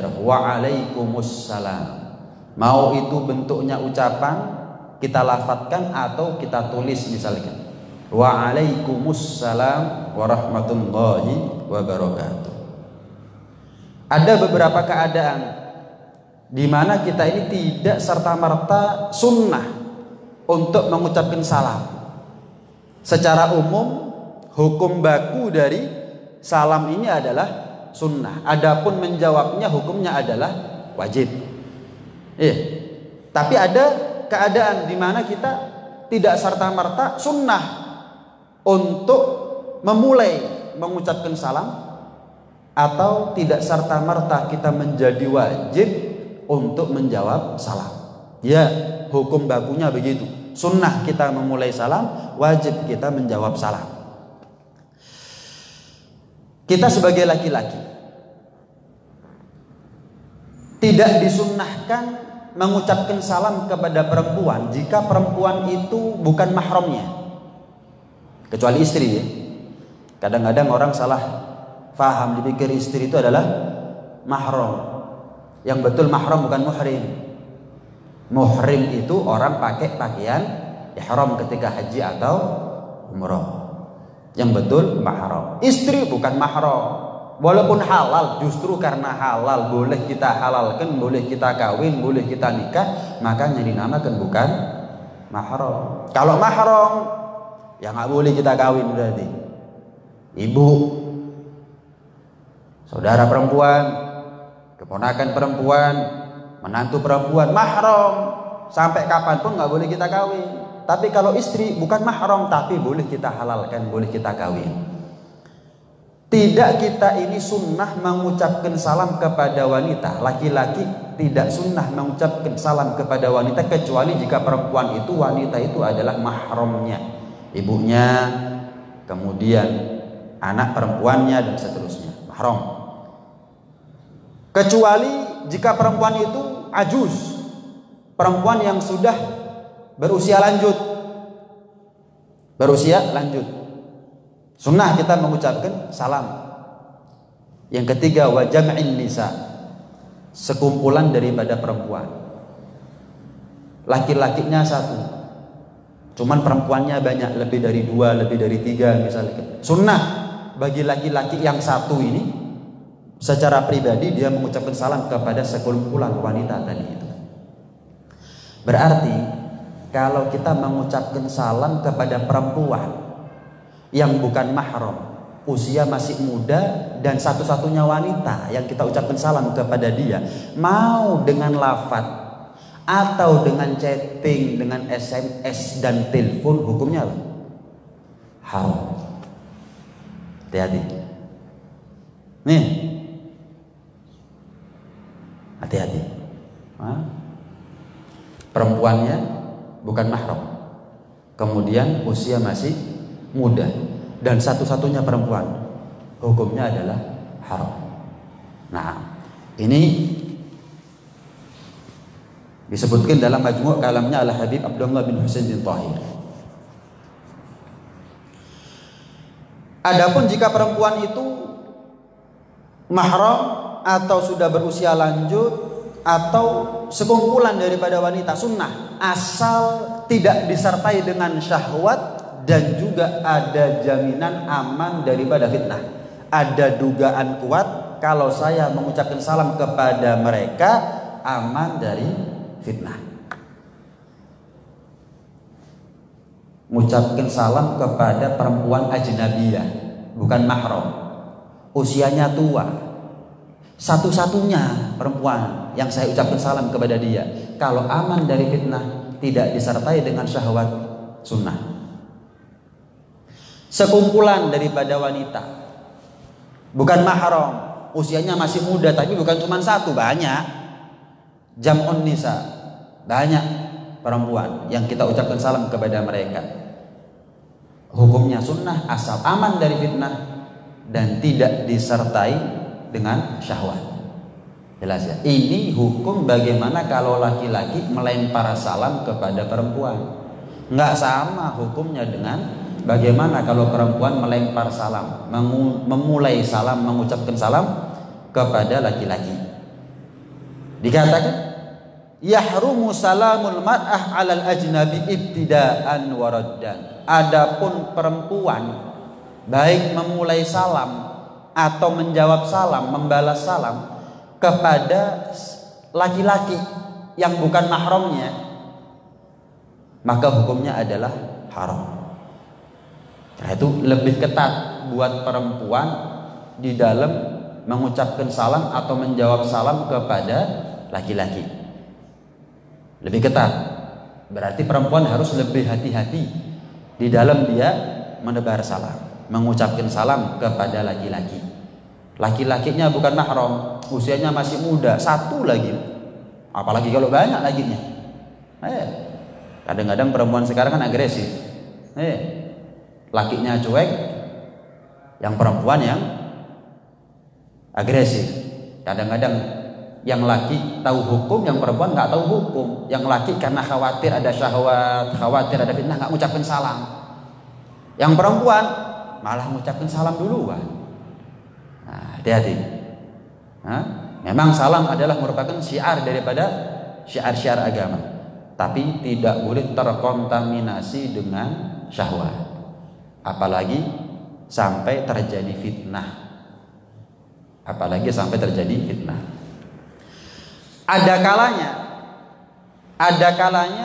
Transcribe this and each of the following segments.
belajar wa'alaikumussalam. Mau itu bentuknya ucapan kita lafadzkan atau kita tulis misalkan wa'alaikumussalam warahmatullahi wabarakatuh. Ada beberapa keadaan di mana kita ini tidak serta-merta sunnah untuk mengucapkan salam. Secara umum hukum baku dari salam ini adalah sunnah. Adapun menjawabnya hukumnya adalah wajib. Tapi ada keadaan di mana kita tidak serta-merta sunnah untuk memulai mengucapkan salam, atau tidak serta-merta kita menjadi wajib untuk menjawab salam. Ya, hukum bakunya begitu. Sunnah kita memulai salam, wajib kita menjawab salam. Kita sebagai laki-laki tidak disunnahkan mengucapkan salam kepada perempuan jika perempuan itu bukan mahramnya, kecuali istri ya. Kadang-kadang orang salah faham, dipikir istri itu adalah mahram. Yang betul mahram bukan muhrim. Muhrim itu orang pakai pakaian ihram ketika haji atau umrah. Yang betul mahram. Istri bukan mahram. Walaupun halal, justru karena halal boleh kita halalkan, boleh kita kawin, boleh kita nikah, makanya dinamakan bukan mahram. Kalau mahram ya nggak boleh kita kawin berarti. Ibu, saudara perempuan, keponakan perempuan, menantu perempuan, mahram. Sampai kapanpun nggak boleh kita kawin. Tapi kalau istri bukan mahram, tapi boleh kita halalkan, boleh kita kawin. Tidak kita ini sunnah mengucapkan salam kepada wanita. Laki-laki tidak sunnah mengucapkan salam kepada wanita, kecuali jika perempuan itu, wanita itu adalah mahramnya, ibunya, kemudian anak perempuannya dan seterusnya, mahram. Kecuali jika perempuan itu ajuz, perempuan yang sudah berusia lanjut, sunnah kita mengucapkan salam. Yang ketiga, wa jam'in nisa, sekumpulan daripada perempuan. Laki-lakinya satu, cuman perempuannya banyak, lebih dari 2, lebih dari 3 misalnya. Sunnah bagi laki-laki yang satu ini secara pribadi dia mengucapkan salam kepada sekumpulan wanita tadi itu. Berarti kalau kita mengucapkan salam kepada perempuan yang bukan mahram, usia masih muda, dan satu-satunya wanita yang kita ucapkan salam kepada dia, mau dengan lafaz atau dengan chatting, dengan SMS dan telepon, hukumnya apa? Haram. Hati-hati. Nih, hati-hati. Perempuannya bukan mahram, kemudian usia masih muda, dan satu-satunya perempuan, hukumnya adalah haram. Nah, ini disebutkan dalam majmu' kalamnya Al-Habib Abdullah bin Husain bin Tahir. Adapun jika perempuan itu mahram atau sudah berusia lanjut atau sekumpulan daripada wanita, sunnah asal tidak disertai dengan syahwat dan juga ada jaminan aman daripada fitnah. Ada dugaan kuat kalau saya mengucapkan salam kepada mereka aman dari fitnah. Mengucapkan salam kepada perempuan ajnabiyah, bukan mahram, usianya tua, satu-satunya perempuan yang saya ucapkan salam kepada dia, kalau aman dari fitnah, tidak disertai dengan syahwat, sunnah. Sekumpulan daripada wanita, bukan mahram, usianya masih muda, tapi bukan cuma satu, banyak. Jam'un nisa, banyak perempuan yang kita ucapkan salam kepada mereka. Hukumnya sunnah asal aman dari fitnah dan tidak disertai dengan syahwat. Jelas ya? Ini hukum bagaimana kalau laki-laki melempar salam kepada perempuan. Nggak sama hukumnya dengan bagaimana kalau perempuan melempar salam, memulai salam, mengucapkan salam kepada laki-laki. Dikatakan yahrumu salamul mar'ah 'alal ajnabi ibtida'an wa raddan. Adapun perempuan baik memulai salam atau menjawab salam, membalas salam kepada laki-laki yang bukan mahramnya, maka hukumnya adalah haram. Nah, itu lebih ketat buat perempuan di dalam mengucapkan salam atau menjawab salam kepada laki-laki. Lebih ketat. Berarti perempuan harus lebih hati-hati di dalam dia menebar salam, mengucapkan salam kepada laki-laki. Laki-lakinya bukan mahram, usianya masih muda, satu lagi. Apalagi kalau banyak laginya. Kadang-kadang perempuan sekarang kan agresif. Lakinya cuek, yang perempuan yang agresif. Kadang-kadang yang laki tahu hukum, yang perempuan nggak tahu hukum. Yang laki karena khawatir ada syahwat, khawatir ada fitnah, nggak ngucapin salam. Yang perempuan malah ngucapin salam duluan. Nah, hati-hati. Memang salam adalah merupakan syiar daripada syiar-syiar agama, tapi tidak boleh terkontaminasi dengan syahwat. Apalagi sampai terjadi fitnah. Apalagi sampai terjadi fitnah. Ada kalanya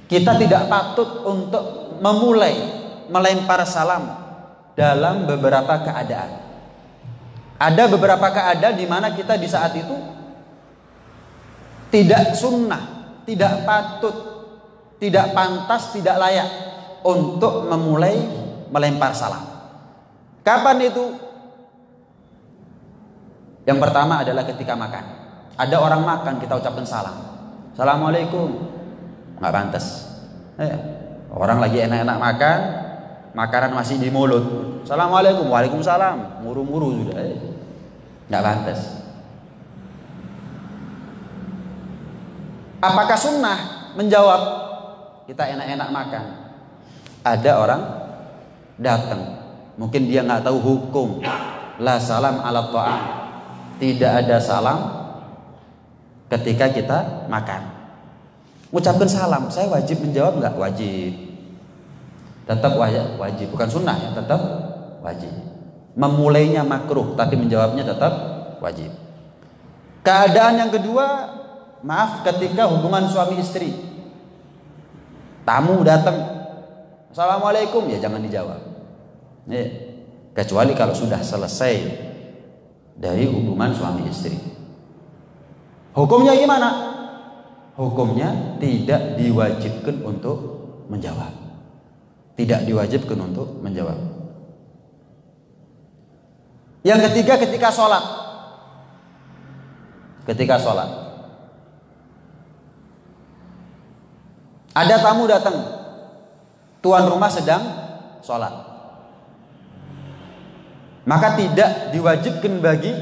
kita tidak patut untuk memulai melempar salam dalam beberapa keadaan. Ada beberapa keadaan di mana kita di saat itu tidak sunnah, tidak patut, tidak pantas, tidak layak untuk memulai melempar salam. Kapan itu? Yang pertama adalah ketika makan. Ada orang makan, kita ucapkan salam. Assalamualaikum. Nggak pantas. Orang lagi enak-enak makan, makanan masih di mulut. Assalamualaikum, waalaikumsalam. Muru-muru sudah. Nggak pantas. Apakah sunnah menjawab? Kita enak-enak makan. Ada orang datang, mungkin dia nggak tahu hukum. La salam ala ta'am. Tidak ada salam ketika kita makan. Ucapkan salam, saya wajib menjawab nggak? Wajib. Tetap wajib, bukan sunnah ya, tetap wajib. Memulainya makruh, tapi menjawabnya tetap wajib. Keadaan yang kedua, maaf, ketika hubungan suami istri. Tamu datang, assalamualaikum, ya jangan dijawab. Kecuali kalau sudah selesai dari hubungan suami istri. Hukumnya gimana? Hukumnya tidak diwajibkan untuk menjawab. Tidak diwajibkan untuk menjawab. Yang ketiga, ketika sholat. Ketika sholat. Ada tamu datang, tuan rumah sedang sholat. Maka tidak diwajibkan bagi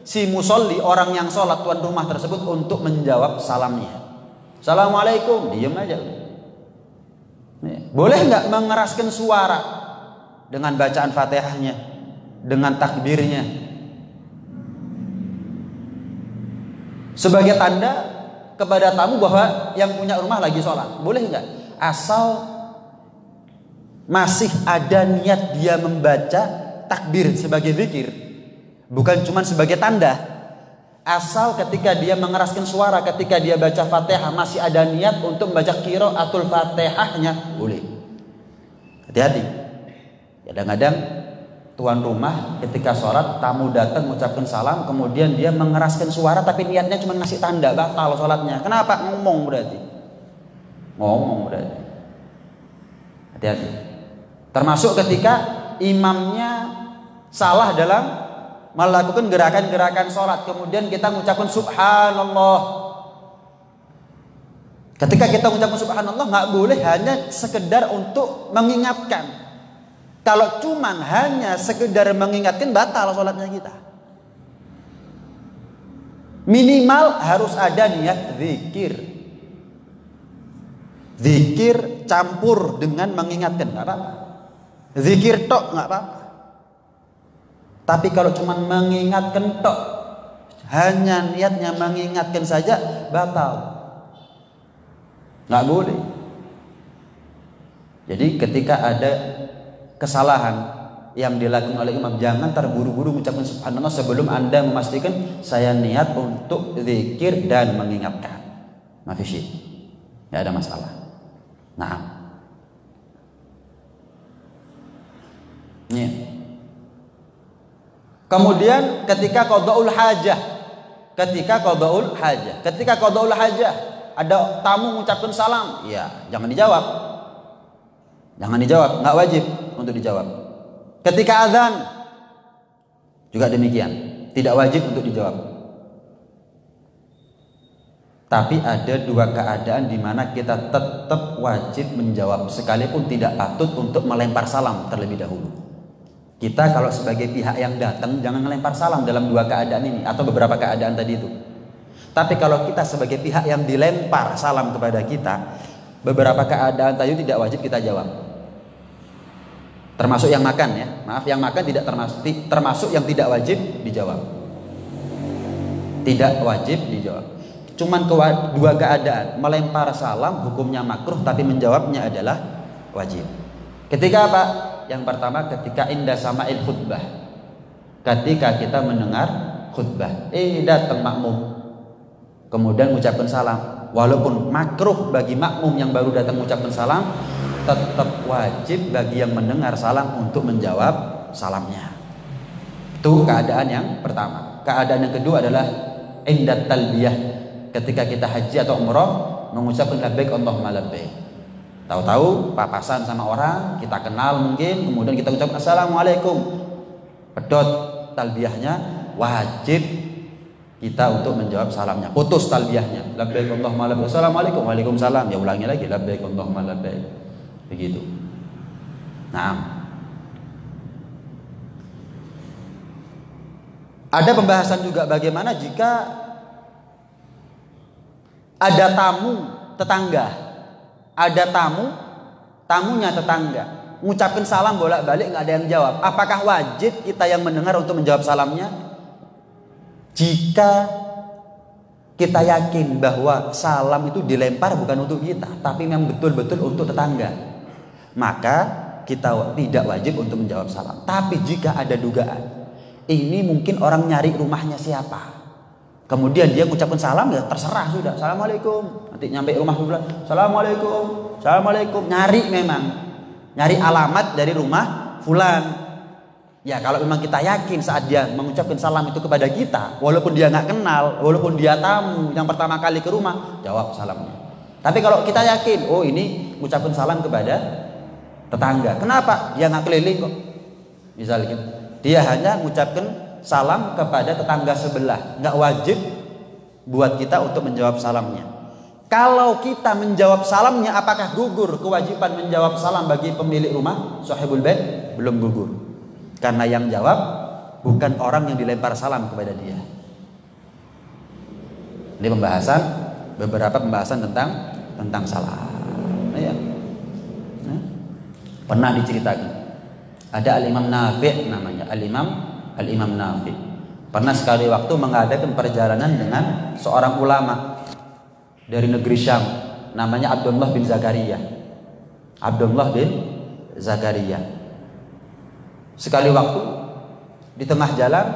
si musolli, orang yang sholat, tuan rumah tersebut, untuk menjawab salamnya. Assalamualaikum, diam aja. Boleh nggak mengeraskan suara dengan bacaan fatihahnya, dengan takbirnya, sebagai tanda kepada tamu bahwa yang punya rumah lagi sholat? Boleh nggak? Asal masih ada niat dia membaca takbir sebagai zikir, bukan cuma sebagai tanda. Asal ketika dia mengeraskan suara, ketika dia baca Fatihah, masih ada niat untuk membaca qiraatul Fatihahnya, boleh. Hati-hati. Kadang-kadang tuan rumah ketika sholat, tamu datang mengucapkan salam, kemudian dia mengeraskan suara tapi niatnya cuma ngasih tanda, batal sholatnya. Kenapa? Ngomong berarti. Hati-hati. Termasuk ketika imamnya salah dalam melakukan gerakan-gerakan sholat, kemudian kita mengucapkan subhanallah. Ketika kita mengucapkan subhanallah, nggak boleh hanya sekedar untuk mengingatkan. Kalau cuman hanya sekedar mengingatkan, batal sholatnya kita. Minimal harus ada niat zikir. Zikir campur dengan mengingatkan, nggak apa-apa. Zikir tok nggak apa-apa. Tapi kalau cuma mengingatkan tok, hanya niatnya mengingatkan saja batal. Nggak boleh. Jadi ketika ada kesalahan yang dilakukan oleh imam, jangan terburu-buru mengucapkan subhanallah sebelum Anda memastikan saya niat untuk zikir dan mengingatkan. Mafisyi, nggak ada masalah. Nah, ini. Kemudian ketika qadaul hajah, ada tamu mengucapkan salam, ya jangan dijawab, nggak wajib untuk dijawab. Ketika azan juga demikian, tidak wajib untuk dijawab. Tapi ada dua keadaan di mana kita tetap wajib menjawab, sekalipun tidak patut untuk melempar salam terlebih dahulu. Kita kalau sebagai pihak yang datang jangan melempar salam dalam dua keadaan ini atau beberapa keadaan tadi itu. Tapi kalau kita sebagai pihak yang dilempar salam kepada kita, beberapa keadaan tadi tidak wajib kita jawab. Termasuk yang makan ya. Maaf, yang makan tidak termasuk yang tidak wajib dijawab. Tidak wajib dijawab. Cuman dua keadaan, melempar salam hukumnya makruh tapi menjawabnya adalah wajib. Ketika apa? Yang pertama ketika inda sama'il khutbah. Ketika kita mendengar khutbah, datang makmum kemudian mengucapkan salam. Walaupun makruh bagi makmum yang baru datang mengucapkan salam, tetap wajib bagi yang mendengar salam untuk menjawab salamnya. Itu keadaan yang pertama. Keadaan yang kedua adalah indat talbiyah. Ketika kita haji atau umrah mengucapkan labbaik Allahumma labbaik. Tahu-tahu papasan sama orang kita kenal mungkin, kemudian kita ucapkan assalamualaikum. Pedot talbiyahnya, wajib kita untuk menjawab salamnya. Putus talbiyahnya. Labbaik Allahumma labbaik. Assalamualaikum. Waalaikumsalam. Ya ulangi lagi labbaik Allahumma labbaik. Begitu. Nah, ada pembahasan juga bagaimana jika ada tamu tetangga, tamunya tetangga, mengucapkan salam bolak-balik nggak ada yang jawab. Apakah wajib kita yang mendengar untuk menjawab salamnya? Jika kita yakin bahwa salam itu dilempar bukan untuk kita, tapi memang betul-betul untuk tetangga, maka kita tidak wajib untuk menjawab salam. Tapi jika ada dugaan, ini mungkin orang nyari rumahnya siapa, kemudian dia mengucapkan salam, ya terserah sudah. Assalamualaikum. Nanti nyampe rumah sudah. Assalamualaikum. Nyari alamat dari rumah fulan. Ya kalau memang kita yakin saat dia mengucapkan salam itu kepada kita, walaupun dia nggak kenal, walaupun dia tamu yang pertama kali ke rumah, jawab salamnya. Tapi kalau kita yakin, oh ini mengucapkan salam kepada tetangga. Kenapa? Dia nggak keliling kok. Misalnya dia hanya mengucapkan salam kepada tetangga sebelah, nggak wajib buat kita untuk menjawab salamnya. Kalau kita menjawab salamnya, apakah gugur kewajiban menjawab salam bagi pemilik rumah, sahibul bait? Belum gugur, karena yang jawab bukan orang yang dilempar salam kepada dia. Ini beberapa pembahasan tentang salam. Ya. Pernah diceritakan, ada Al-Imam Nafi' namanya, Al-Imam Nafi' pernah sekali waktu mengadakan perjalanan dengan seorang ulama dari negeri Syam, namanya Abdullah bin Zakaria. Sekali waktu di tengah jalan,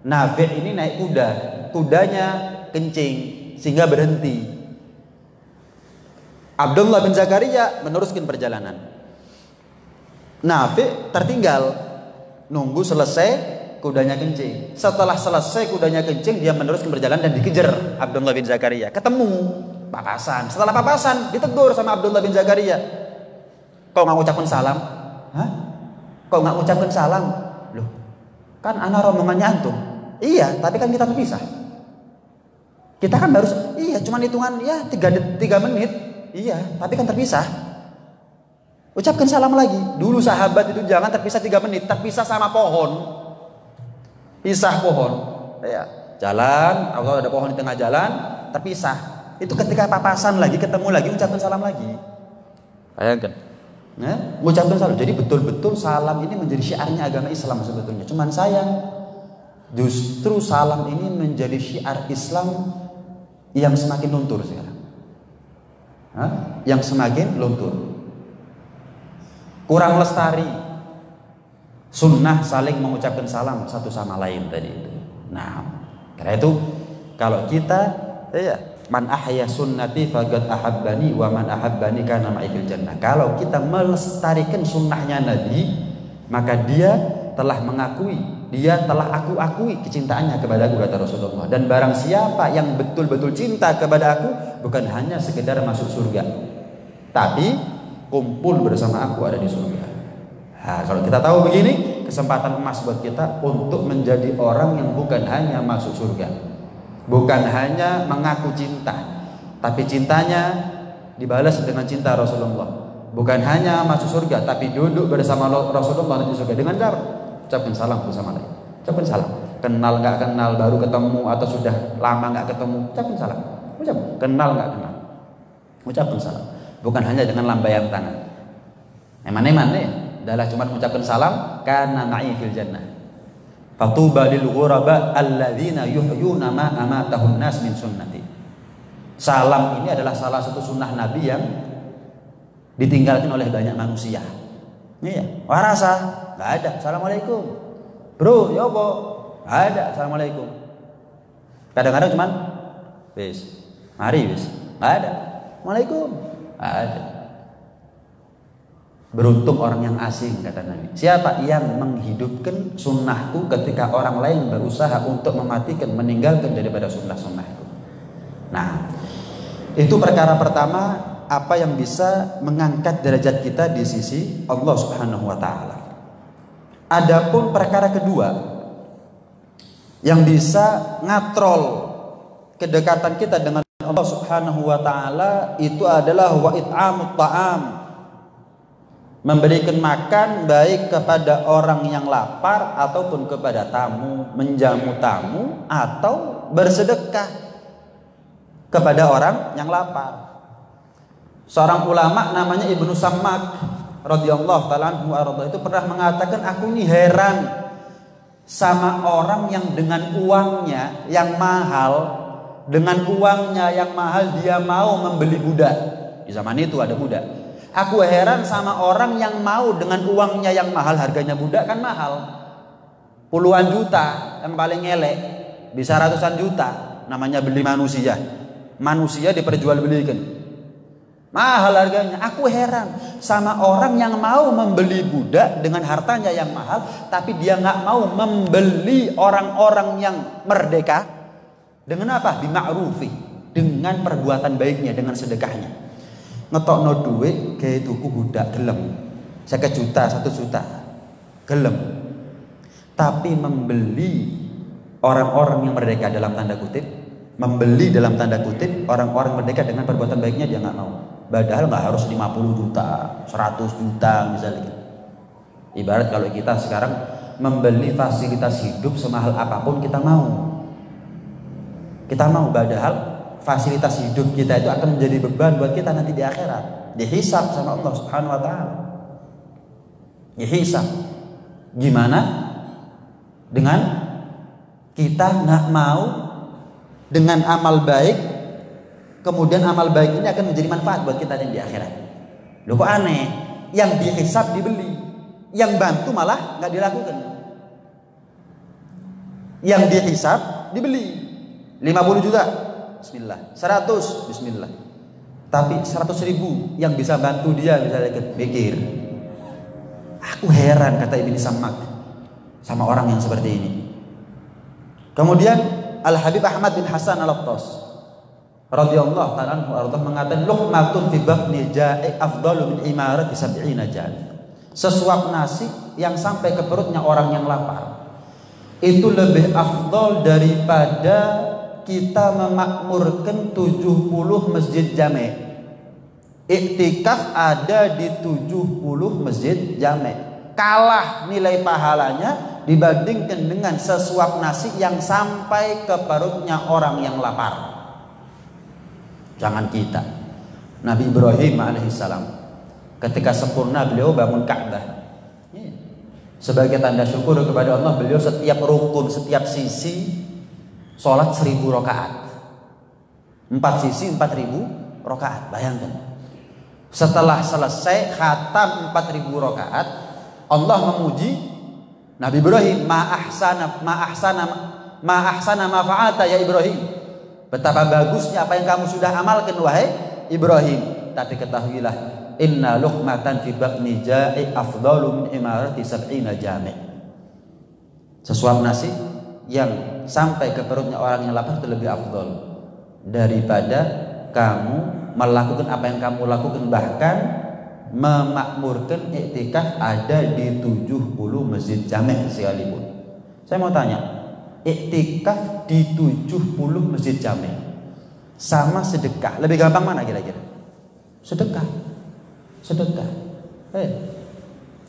Nafi' ini naik kudanya kencing sehingga berhenti. Abdullah bin Zakaria meneruskan perjalanan. Nafi' tertinggal, nunggu selesai kudanya kencing. Setelah selesai kudanya kencing, dia meneruskan perjalanan dan dikejar Abdullah bin Zakaria. Ketemu, papasan. Setelah papasan, ditegur sama Abdullah bin Zakaria. Kau nggak ucapkan salam? Hah? Kau nggak ucapkan salam? Loh, kan ana rombongannya antum. Iya, tapi kan kita terpisah. Kita kan baru, cuman hitungan 3 menit. Iya, tapi kan terpisah. Ucapkan salam lagi. Dulu sahabat itu jangan terpisah 3 menit, terpisah sama pohon. Pisah pohon. Ya, jalan, kalau ada pohon di tengah jalan, terpisah. Itu ketika papasan lagi, ketemu lagi, ucapkan salam lagi. Bayangkan. Ucapkan salam. Jadi betul-betul salam ini menjadi syiarnya agama Islam sebetulnya. Cuman sayang, Justru salam ini menjadi syiar Islam yang semakin luntur sekarang. Yang semakin luntur. Kurang lestari. Sunnah saling mengucapkan salam satu sama lain tadi itu. Nah, karena itu kalau kita man ahya sunnati faqad ahabbani wa man ahabbani kana ma'i fil jannah. Kalau kita melestarikan sunnahnya Nabi, maka dia telah mengakui, dia telah aku akui kecintaannya kepada aku, kata Rasulullah. Dan barang siapa yang betul-betul cinta kepada aku, bukan hanya sekedar masuk surga, tapi kumpul bersama aku ada di surga. Nah, kalau kita tahu begini, kesempatan emas buat kita untuk menjadi orang yang bukan hanya masuk surga, bukan hanya mengaku cinta, tapi cintanya dibalas dengan cinta Rasulullah. Bukan hanya masuk surga, tapi duduk bersama Rasulullah di surga. Dengan cara ucapkan salam bersama lain. Ucapkan salam. Kenal nggak kenal, baru ketemu atau sudah lama nggak ketemu, ucapkan salam. Ucapkan. Kenal nggak kenal, ucapkan salam. Bukan hanya dengan lambaian tangan. Eman-eman nih, adalah cuma mengucapkan salam. Kana ma'i fil jannah. Fatuba lil ghuraba alladzina yuhyuna ma amatahun nas min sunnati. Salam ini adalah salah satu sunnah Nabi yang ditinggalkan oleh banyak manusia. Iya, warasa nggak ada. Assalamualaikum, bro, ya apa? Nggak ada. Assalamualaikum. Kadang-kadang cuman, wis, mari wis, nggak ada. Assalamualaikum, nggak ada. Beruntung orang yang asing, kata Nabi. Siapa yang menghidupkan sunnahku ketika orang lain berusaha untuk mematikan, meninggalkan daripada sunnahku. Nah, itu perkara pertama, apa yang bisa mengangkat derajat kita di sisi Allah Subhanahu wa taala. Adapun perkara kedua yang bisa ngatrol kedekatan kita dengan Allah Subhanahu wa taala itu adalah wa it'amut ta'am. Memberikan makan baik kepada orang yang lapar ataupun kepada tamu, menjamu tamu atau bersedekah kepada orang yang lapar. Seorang ulama namanya Ibnu Sammak radhiyallahu taala anhu itu pernah mengatakan, aku ini heran sama orang yang dengan uangnya yang mahal, dia mau membeli budak. Di zaman itu ada budak. Aku heran sama orang yang mau dengan uangnya yang mahal, harganya budak kan mahal, puluhan juta, yang paling elek bisa ratusan juta, namanya beli manusia diperjualbelikan, mahal harganya. Aku heran sama orang yang mau membeli budak dengan hartanya yang mahal, tapi dia nggak mau membeli orang-orang yang merdeka dengan apa? Bima'rufi, dengan perbuatan baiknya, dengan sedekahnya. Ngetokno duit kayak tuku budak gelem 1 juta, 1 juta gelem, tapi membeli orang-orang yang merdeka dalam tanda kutip, orang-orang merdeka dengan perbuatan baiknya dia nggak mau. Padahal nggak harus 50 juta, 100 juta misalnya. Ibarat kalau kita sekarang membeli fasilitas hidup semahal apapun kita mau, padahal fasilitas hidup kita itu akan menjadi beban buat kita nanti di akhirat, dihisab sama Allah Subhanahu wa taala. Dihisab. Gimana dengan kita nggak mau dengan amal baik, kemudian amal baik ini akan menjadi manfaat buat kita di akhirat. Loh kok aneh? Yang dihisab dibeli, yang bantu malah nggak dilakukan. Yang dihisab dibeli 50 juta, bismillah. 100, bismillah. Tapi 100.000 yang bisa bantu dia misalnya, mikir. Aku heran, kata Ibnu Sammak, sama orang yang seperti ini. Kemudian Al-Habib Ahmad bin Hasan Al-Attas radhiyallahu ta'ala anhu mengatakan, luqmatun fi batni ja'i afdalu min imarati 70 jari. Sesuap nasi yang sampai ke perutnya orang yang lapar itu lebih afdal daripada kita memakmurkan 70 masjid jami'. Iktikaf ada di 70 masjid jami'. Kalah nilai pahalanya dibandingkan dengan sesuap nasi yang sampai ke perutnya orang yang lapar. Jangan kita. Nabi Ibrahim alaihissalam ketika sempurna beliau bangun Ka'bah. Sebagai tanda syukur kepada Allah, beliau setiap rukun, setiap sisi sholat 1000 rakaat. 4 sisi 4000 rakaat. Bayangkan. Setelah selesai khatam 4000 rakaat, Allah memuji Nabi Ibrahim, ma ahsana ma fa'alta ya Ibrahim. Betapa bagusnya apa yang kamu sudah amalkan wahai Ibrahim. Tapi ketahuilah, inna luqmatan fi batni ja'i afdalu min imarati sab'ina jami'. Sesuap nasi yang sampai ke perutnya orang yang lapar itu lebih afdal daripada kamu melakukan apa yang kamu lakukan, bahkan memakmurkan iktikaf ada di 70 masjid jami' sekalipun. Saya mau tanya, iktikaf di 70 masjid jami' sama sedekah, lebih gampang mana kira-kira? Sedekah.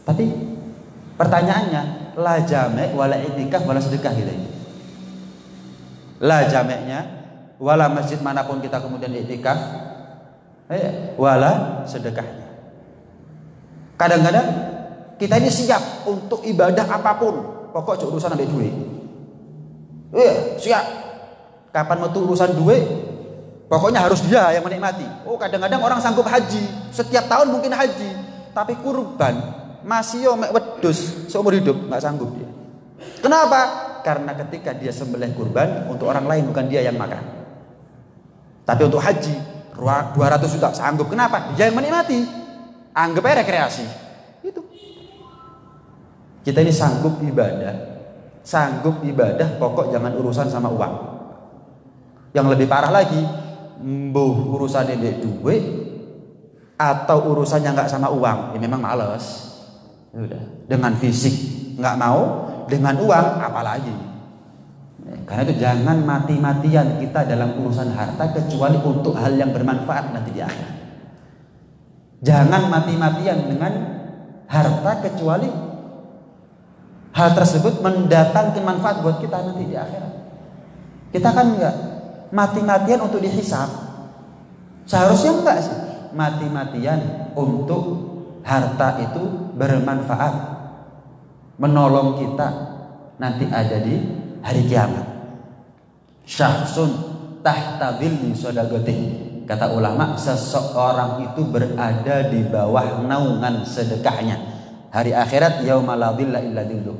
Tapi pertanyaannya, la jami' wala iktikaf wala sedekah gitu. La jami'nya wala masjid manapun kita kemudian iktikaf, wala sedekahnya. Kadang-kadang kita ini siap untuk ibadah apapun, pokok urusan ambil duit. Siap. Kapan mau urusan duit, pokoknya harus dia yang menikmati. Kadang-kadang orang sanggup haji, setiap tahun mungkin haji, tapi kurban masih mek wedhus seumur hidup nggak sanggup dia. Kenapa? Karena ketika dia sembelih kurban untuk orang lain, bukan dia yang makan. Tapi untuk haji 200 juta sanggup. Kenapa? Dia yang menikmati. Anggap aja rekreasi. Itu. Kita ini sanggup ibadah, pokok jangan urusan sama uang. Yang lebih parah lagi, urusan ini duit atau urusannya nggak sama uang, ya memang males. Udah. Dengan fisik nggak mau, dengan uang apalagi. Karena itu jangan mati-matian kita dalam urusan harta kecuali untuk hal yang bermanfaat nanti di akhirat. Jangan mati-matian dengan harta kecuali hal tersebut mendatangkan manfaat buat kita nanti di akhirat. Kita kan enggak mati-matian untuk dihisab. Seharusnya enggak sih. Mati-matian untuk harta itu bermanfaat, menolong kita nanti ada di hari kiamat. Syakhsun tahta dhilli sadaqatihi. Kata ulama, seseorang itu berada di bawah naungan sedekahnya. Hari akhirat yauma la dhilla illa dhilluh.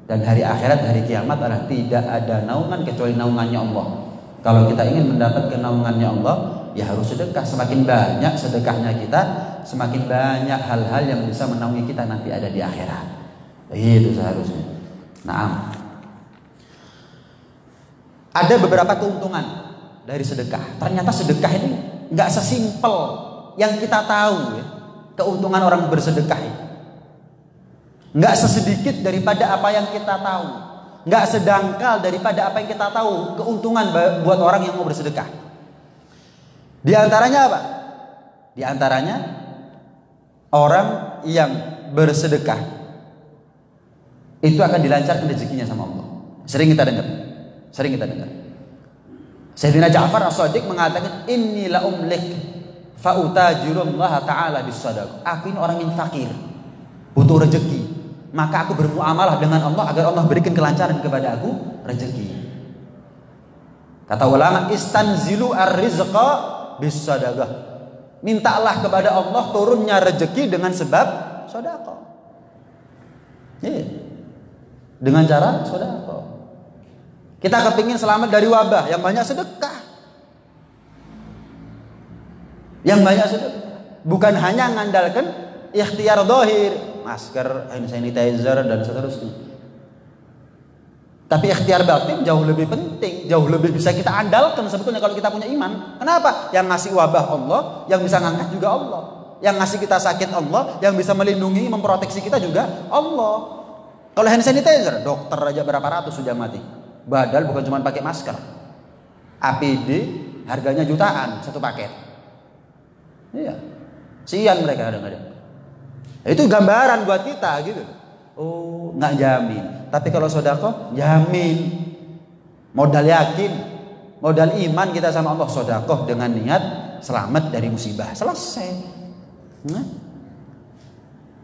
Dan hari akhirat, hari kiamat adalah tidak ada naungan kecuali naungannya Allah. Kalau kita ingin mendapatkan naungannya Allah, ya harus sedekah. Semakin banyak sedekahnya kita, semakin banyak hal-hal yang bisa menaungi kita nanti ada di akhirat. Itu seharusnya. Nah, ada beberapa keuntungan dari sedekah. Ternyata sedekah ini nggak sesimpel yang kita tahu ya. Keuntungan orang bersedekah ini nggak sesedikit daripada apa yang kita tahu, nggak sedangkal daripada apa yang kita tahu. Keuntungan buat orang yang mau bersedekah. Di antaranya apa? Di antaranya orang yang bersedekah itu akan dilancarkan rezekinya sama Allah. Sering kita dengar. Sayyidina Ja'far As-Shadiq mengatakan, inni la umlik fa utajirullah ta'ala bis-shadaqah. Aku ini orang yang fakir, butuh rezeki, maka aku bermuamalah dengan Allah agar Allah berikan kelancaran kepada aku rezeki. Kata ulama, istanzilu ar-rizqa bis-shadaqah. Mintalah kepada Allah turunnya rezeki dengan sebab sedekah. Dengan cara sedekah. Kita kepingin selamat dari wabah, yang banyak sedekah. Bukan hanya mengandalkan ikhtiar zahir, masker, hand sanitizer dan seterusnya. Tapi ikhtiar batin jauh lebih penting, jauh lebih bisa kita andalkan sebetulnya kalau kita punya iman. Kenapa? Yang ngasih wabah Allah, yang bisa ngangkat juga Allah. Yang ngasih kita sakit Allah, yang bisa melindungi, memproteksi kita juga Allah. Kalau hand sanitizer, dokter aja berapa ratus sudah mati. Badal bukan cuma pakai masker. APD harganya jutaan satu paket. Iya. Sian mereka kadang-kadang. Itu gambaran buat kita gitu. Oh, nggak jamin. Tapi kalau sedekah jamin. Modal yakin, modal iman kita sama Allah, sedekah dengan niat selamat dari musibah. Selesai.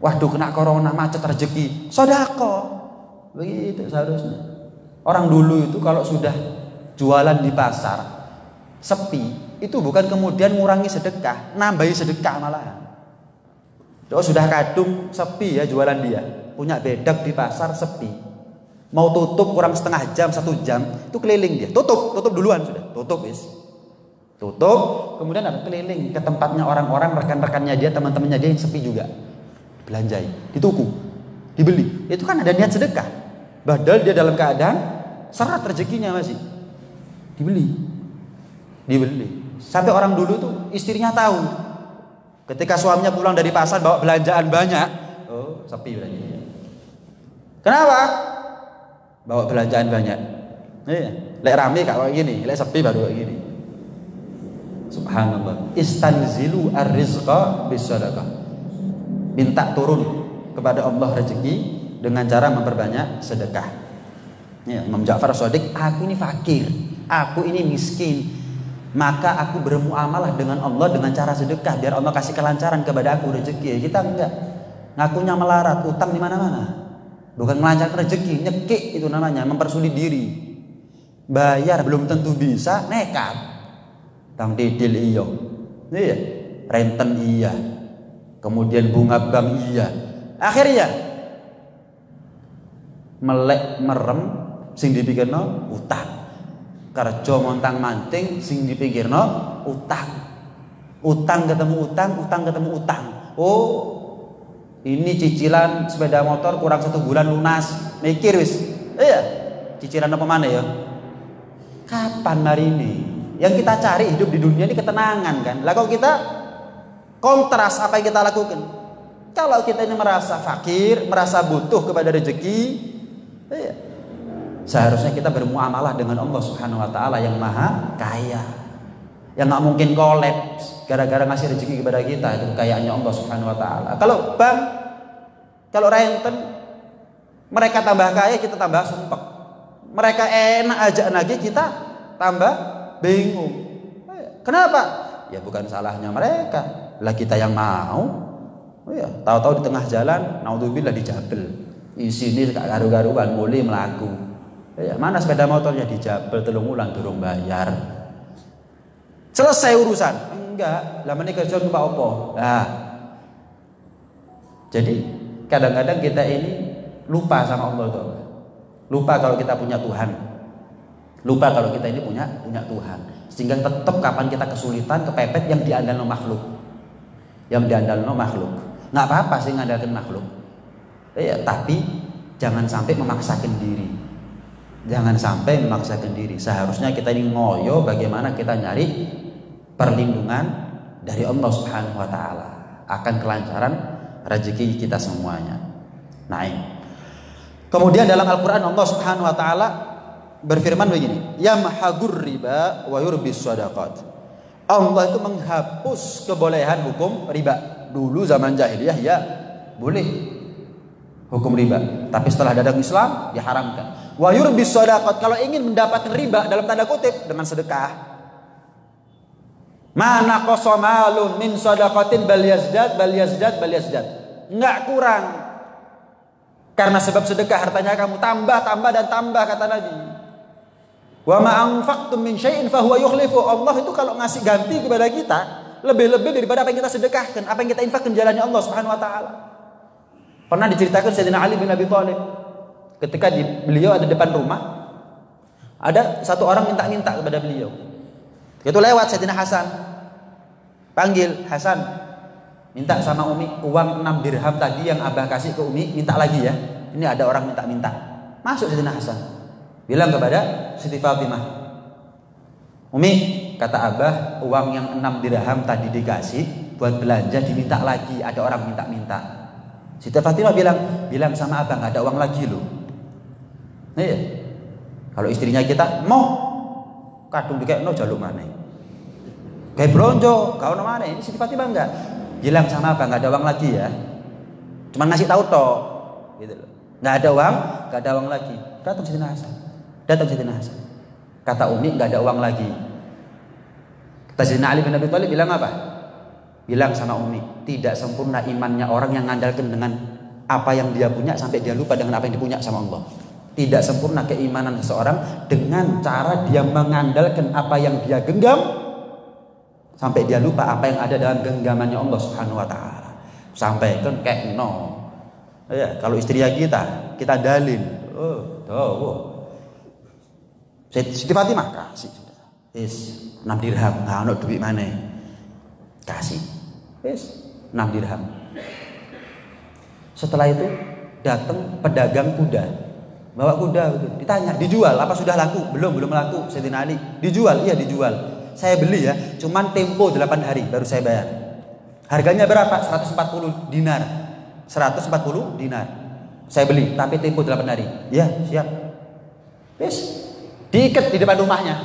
Waduh kena corona macet rezeki. Sedekah. Begitu seharusnya. Orang dulu itu kalau sudah jualan di pasar sepi, itu bukan kemudian ngurangi sedekah, nambahi sedekah malahan. Oh, sudah kadung sepi ya jualan dia, punya bedak di pasar sepi, mau tutup kurang setengah jam 1 jam, itu keliling dia, tutup duluan sudah, tutup, kemudian ada keliling ke tempatnya orang-orang, rekan-rekannya dia, teman-temannya dia yang sepi juga, belanjai, dituku, dibeli, itu kan ada niat sedekah, padahal dia dalam keadaan seret rezekinya masih, dibeli, sampai orang dulu tuh istrinya tahu. Ketika suaminya pulang dari pasar bawa belanjaan banyak, oh sepi berarti. Kenapa? Bawa belanjaan banyak. Iya, lek rame kayak gini, lek sepi baru kayak gini. Subhanallah. Istanzilu ar-rizqa bis-shadaqah. Minta turun kepada Allah rezeki dengan cara memperbanyak sedekah. Ya, Imam Ja'far Shadiq, aku ini fakir, aku ini miskin. Maka aku bermuamalah dengan Allah dengan cara sedekah biar Allah kasih kelancaran kepada aku rezeki. Kita enggak, ngakunya melarat, utang di mana-mana. Bukan melancarkan rezeki, nyekik itu namanya, mempersulit diri. Bayar belum tentu bisa, nekat. Tang didil iya. Iya, renten iya. Kemudian bunga bank iya. Akhirnya melek merem sing dipikirno utang. Kerja montang manting sing dipikirno utang. Utang ketemu utang, utang ketemu utang. Oh, ini cicilan sepeda motor kurang 1 bulan lunas. Mikir wis. Iya. Cicilan apa mana ya? Kapan hari ini? Yang kita cari hidup di dunia ini ketenangan kan. Lah kalau kita kontras apa yang kita lakukan? Kalau kita ini merasa fakir, merasa butuh kepada rezeki, iya. Seharusnya kita bermuamalah dengan Allah Subhanahu wa taala yang maha kaya. Yang nggak mungkin kolaps gara-gara ngasih rezeki kepada kita, itu kekayaannya Allah Subhanahu wa taala. Kalau bank, kalau renten, mereka tambah kaya, kita tambah sumpek. Mereka enak aja lagi, kita tambah bingung. Kenapa? Ya bukan salahnya mereka, lah kita yang mau. Oh ya, tahu-tahu di tengah jalan, naudzubillah dijabel. Di sini karu-karuan mulai melaku. Ya, mana sepeda motornya dijabel 3 wulan durung bayar. Selesai urusan. Enggak, lah menika kerja numpak opo. Nah. Jadi kadang-kadang kita ini lupa sama Allah tuh. Lupa kalau kita punya Tuhan. Lupa kalau kita ini punya Tuhan. Sehingga tetap kapan kita kesulitan, kepepet yang diandalkan makhluk. Yang diandalkan makhluk. Enggak apa-apa sih ngandalkan makhluk. Ya, tapi jangan sampai memaksakan diri. Jangan sampai memaksakan diri. Seharusnya kita ini ngoyo bagaimana kita nyari perlindungan dari Allah Subhanahu wa taala akan kelancaran rezeki kita semuanya. Naim. Kemudian dalam Al-Qur'an Allah Subhanahu wa taala berfirman begini, "Yamhagur riba wa yurbis shadaqat." Allah itu menghapus kebolehan hukum riba. Dulu zaman jahiliyah ya boleh hukum riba, tapi setelah datang Islam diharamkan. Wa yurbis shadaqat, kalau ingin mendapatkan riba dalam tanda kutip dengan sedekah. Mana qasamalun min shadaqatin bal yazdad. Enggak kurang. Karena sebab sedekah hartanya kamu tambah dan tambah kata Nabi. Wa ma anfaqtum min syai'in fa huwa yukhlifu. Allah itu kalau ngasih ganti kepada kita lebih-lebih daripada apa yang kita sedekahkan, apa yang kita infakkan jalannya Allah Subhanahu wa taala. Pernah diceritakan Sayyidina Ali bin Abi Thalib. Ketika beliau ada depan rumah, ada satu orang minta-minta kepada beliau. Itu lewat Sayyidina Hasan, panggil Hasan, minta sama Umi uang 6 dirham tadi yang Abah kasih ke Umi, minta lagi ya. Ini ada orang minta-minta. Masuk Sayyidina Hasan, bilang kepada Siti Fatimah, Umi, kata Abah uang yang 6 dirham tadi dikasih buat belanja diminta lagi, ada orang minta-minta. Siti Fatimah bilang sama Abah nggak ada uang lagi loh. Iya. Kalau istrinya kita mau kadung dikekno jaluk mana? Kayak bronjo, kau mana? Ini Siti Fatimah enggak. Bilang sama Abah nggak ada uang lagi ya. Cuma ngasih tahu toh, gitu loh. Nggak ada uang lagi. Datang Sayyidina Hasan. Kata Umi nggak ada uang lagi. Kata Sayyidina Ali bin Abi Thalib bilang apa? bilang sama Umi, tidak sempurna imannya orang yang ngandalkan dengan apa yang dia punya sampai dia lupa dengan apa yang dipunya sama Allah. Tidak sempurna keimanan seseorang dengan cara dia mengandalkan apa yang dia genggam sampai dia lupa apa yang ada dalam genggamannya Allah Subhanahu wa taala. Sampai kan kayak no. Ya, kalau istri kita dalin. Siti Fatimah kasih sudah. 6 dirham, ono duit mana? Kasih. 6 dirham. Setelah itu datang pedagang kuda. Bawa kuda gitu. Ditanya, dijual apa sudah laku? Belum laku. Sayyidina Ali, dijual? Iya, dijual. Saya beli ya, cuman tempo 8 hari baru saya bayar. Harganya berapa? 140 dinar. 140 dinar. Saya beli, tapi tempo 8 hari. Ya, siap. Diikat di depan rumahnya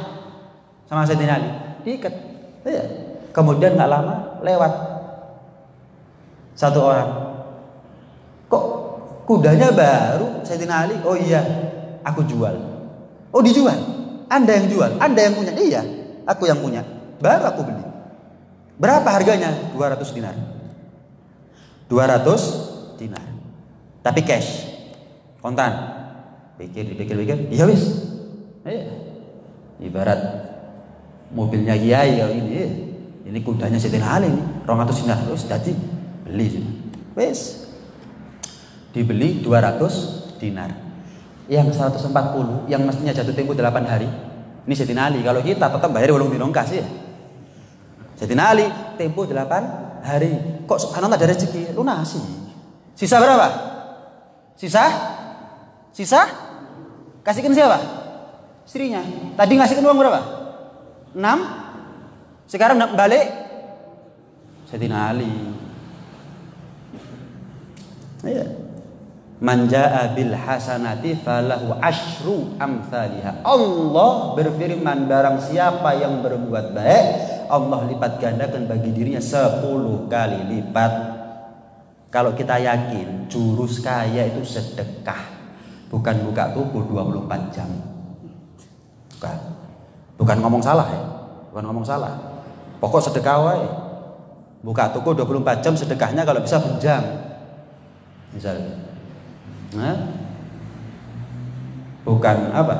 sama Sayyidina Ali. Diikat. Ya. Kemudian nggak lama lewat satu orang. Kok kudanya baru? Sayyidina Ali, oh iya, aku jual. Oh dijual? Anda yang jual? Anda yang punya? Iya, aku yang punya. Baru aku beli. Berapa harganya? 200 dinar. 200 dinar. Tapi cash, kontan. Pikir. Iya wis. Ibarat mobilnya Kiai kalau ini kudanya Sayyidina Ali ini 200 dinar. Terus jadi beli. Wis. Dibeli 200 dinar. Yang 140 yang mestinya jatuh tempo 8 hari. Ini Sayyidina Ali. Kalau kita tetap bayar 8 dino kasih ya. Sayyidina Ali tempo 8 hari. Kok subhanallah ada rezeki lunasi. Sisa berapa? Sisa? Kasihkan siapa? Istrinya. Tadi ngasihkan uang berapa? 6. Sekarang balik Sayyidina Ali. Iya. Man jaa bil hasanati falahu asyru amsalihha. Allah berfirman, barang siapa yang berbuat baik, Allah lipat gandakan bagi dirinya 10 kali lipat. Kalau kita yakin jurus kaya itu sedekah, bukan buka toko 24 jam. Bukan ngomong salah ya. Bukan ngomong salah. Pokok sedekah wae. Buka toko 24 jam, sedekahnya kalau bisa berjam. Misalnya. Bukan apa?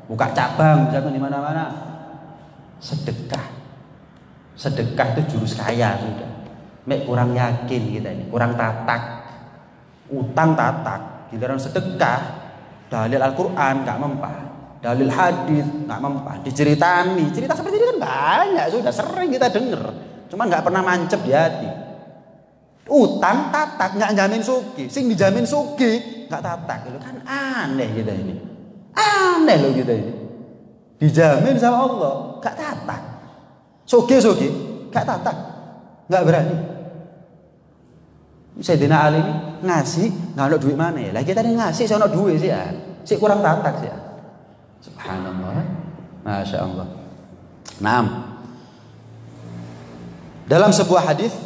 Buka cabang misalkan di mana-mana. Sedekah itu jurus kaya sudah. Mek kurang yakin kita ini, kurang tatak. Utang tatak, giliran sedekah, dalil Al-Qur'an enggak mempan, dalil hadis enggak mempan, diceritani. Cerita seperti ini kan banyak sudah sering kita dengar. Cuma enggak pernah mancep di hati. Utang tatak enggak jamin suki, sing dijamin suki nggak tatak, itu kan aneh kita ini. Aneh loh kita ini. Dijamin sama Allah, nggak tatak. Soge, nggak tatak, nggak berani. Sayyidina Ali ini ngasih, nggak ada duit mana ya? Lagi tadi ngasih, saya ada duit sih ya. Si kurang tatak sih ya. Subhanallah, masya Allah. Dalam sebuah hadis